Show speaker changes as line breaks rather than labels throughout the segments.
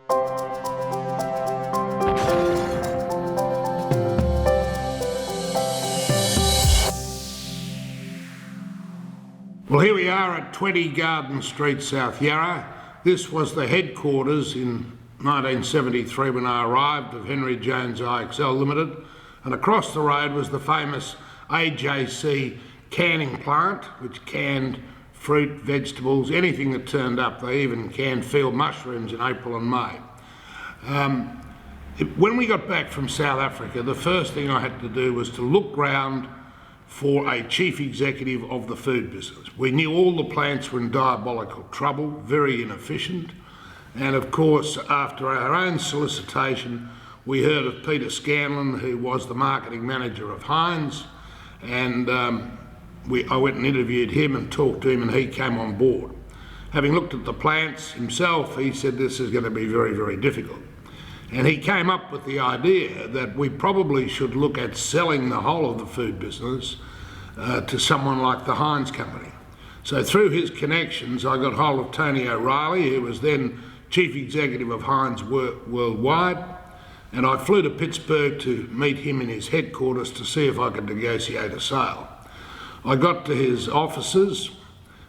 Well, here we are at 20 Garden Street South Yarra. This was the headquarters in 1973 when I arrived of Henry Jones IXL Limited, and across the road was the famous AJC canning plant, which canned fruit, vegetables, anything that turned up. They even canned field mushrooms in April and May. When we got back from South Africa, the first thing I had to do was to look round for a chief executive of the food business. We knew all the plants were in diabolical trouble, very inefficient, and of course after our own solicitation we heard of Peter Scanlon, who was the marketing manager of Heinz, and I went and interviewed him and talked to him, and he came on board. Having looked at the plants himself, he said this is going to be very, very difficult. And he came up with the idea that we probably should look at selling the whole of the food business to someone like the Heinz company. So through his connections, I got hold of Tony O'Reilly, who was then chief executive of Heinz worldwide, and I flew to Pittsburgh to meet him in his headquarters to see if I could negotiate a sale. I got to his offices,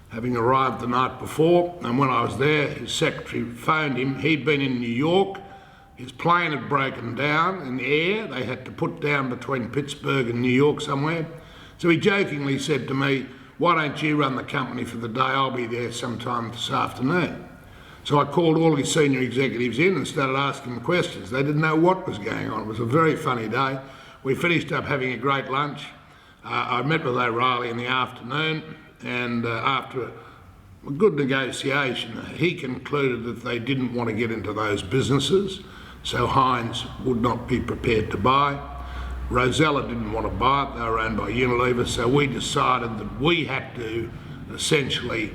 having arrived the night before, and when I was there, his secretary phoned him. He'd been in New York. His plane had broken down in the air. They had to put down between Pittsburgh and New York somewhere. So he jokingly said to me, "Why don't you run the company for the day? I'll be there sometime this afternoon." So I called all his senior executives in and started asking them questions. They didn't know what was going on. It was a very funny day. We finished up having a great lunch. I met with O'Reilly in the afternoon, and after a good negotiation, he concluded that they didn't want to get into those businesses, so Heinz would not be prepared to buy. Rosella didn't want to buy it. They were owned by Unilever, so we decided that we had to essentially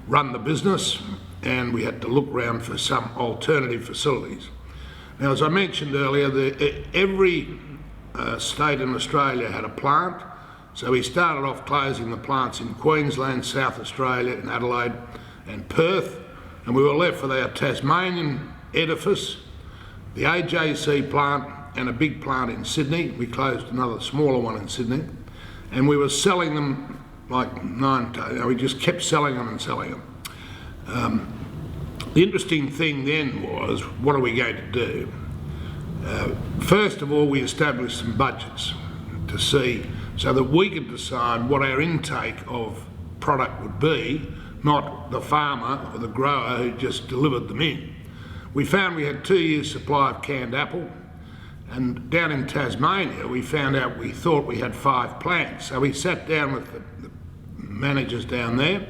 run the business, and we had to look around for some alternative facilities. Now, as I mentioned earlier, every state in Australia had a plant, so we started off closing the plants in Queensland, South Australia, in Adelaide and Perth, and we were left with our Tasmanian edifice, the AJC plant, and a big plant in Sydney. We closed another smaller one in Sydney, and we were selling them like we just kept selling them and selling them. The interesting thing then was, what are we going to do? First of all, we established some budgets to see, so that we could decide what our intake of product would be, not the farmer or the grower who just delivered them in. We found we had 2 years' supply of canned apple, and down in Tasmania we found out we thought we had 5 plants. So we sat down with the managers down there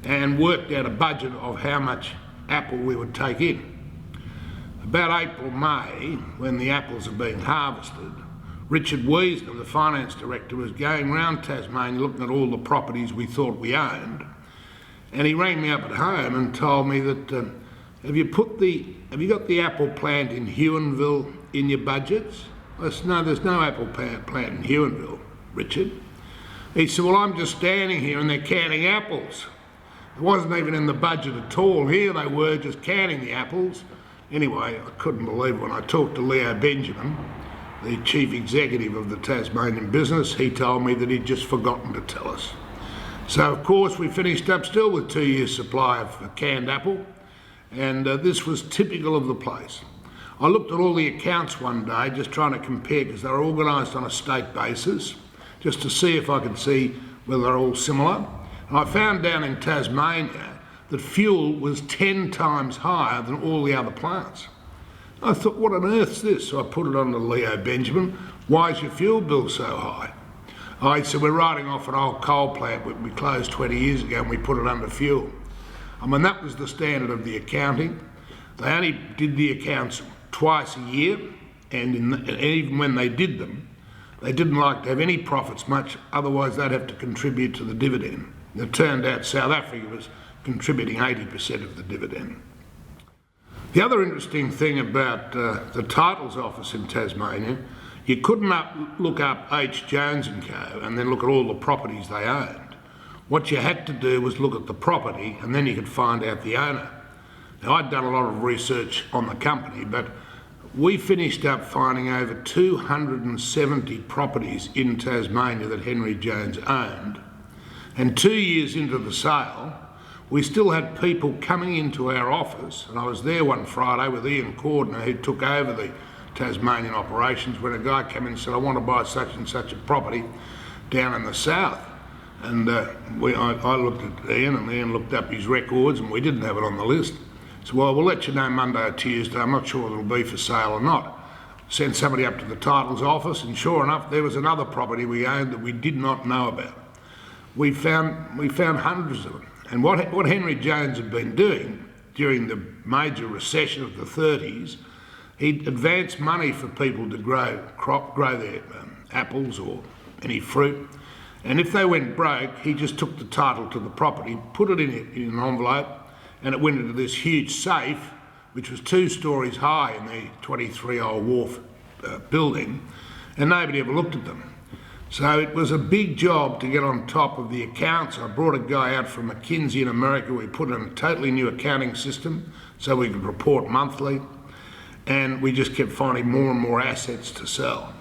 and worked out a budget of how much apple we would take in. About April, May, when the apples are being harvested, Richard Wiesner, the finance director, was going around Tasmania looking at all the properties we thought we owned, and he rang me up at home and told me that, have you got the apple plant in Huonville in your budgets? I said, no, there's no apple plant in Huonville, Richard. He said, well, I'm just standing here and they're canning apples. It wasn't even in the budget at all. Here they were just canning the apples. Anyway, I couldn't believe it when I talked to Leo Benjamin, the chief executive of the Tasmanian business. He told me that he'd just forgotten to tell us. So of course we finished up still with 2 years' supply of canned apple, and this was typical of the place. I looked at all the accounts one day just trying to compare, because they were organised on a state basis, just to see if I could see whether they're all similar. And I found down in Tasmania that fuel was 10 times higher than all the other plants. I thought, what on earth's this? So I put it on to Leo Benjamin. Why is your fuel bill so high? He said, we're writing off an old coal plant we closed 20 years ago and we put it under fuel. I mean, that was the standard of the accounting. They only did the accounts twice a year, and even when they did them, they didn't like to have any profits much, otherwise they'd have to contribute to the dividend. It turned out South Africa was contributing 80% of the dividend. The other interesting thing about the titles office in Tasmania, you couldn't look up H. Jones & Co. and then look at all the properties they owned. What you had to do was look at the property, and then you could find out the owner. Now, I'd done a lot of research on the company, but we finished up finding over 270 properties in Tasmania that Henry Jones owned. And 2 years into the sale, we still had people coming into our office, and I was there one Friday with Ian Cordner, who took over the Tasmanian operations, when a guy came in and said, I want to buy such and such a property down in the south. And I looked at Ian, and Ian looked up his records, and we didn't have it on the list. So, well, we'll let you know Monday or Tuesday. I'm not sure it'll be for sale or not. Sent somebody up to the titles office, and sure enough, there was another property we owned that we did not know about. We found hundreds of them. And what Henry Jones had been doing during the major recession of the 30s, he'd advanced money for people to grow their apples or any fruit. And if they went broke, he just took the title to the property, put it in an envelope, and it went into this huge safe, which was 2 stories high in the 23-old wharf building, and nobody ever looked at them. So it was a big job to get on top of the accounts. I brought a guy out from McKinsey in America. We put in a totally new accounting system so we could report monthly, and we just kept finding more and more assets to sell.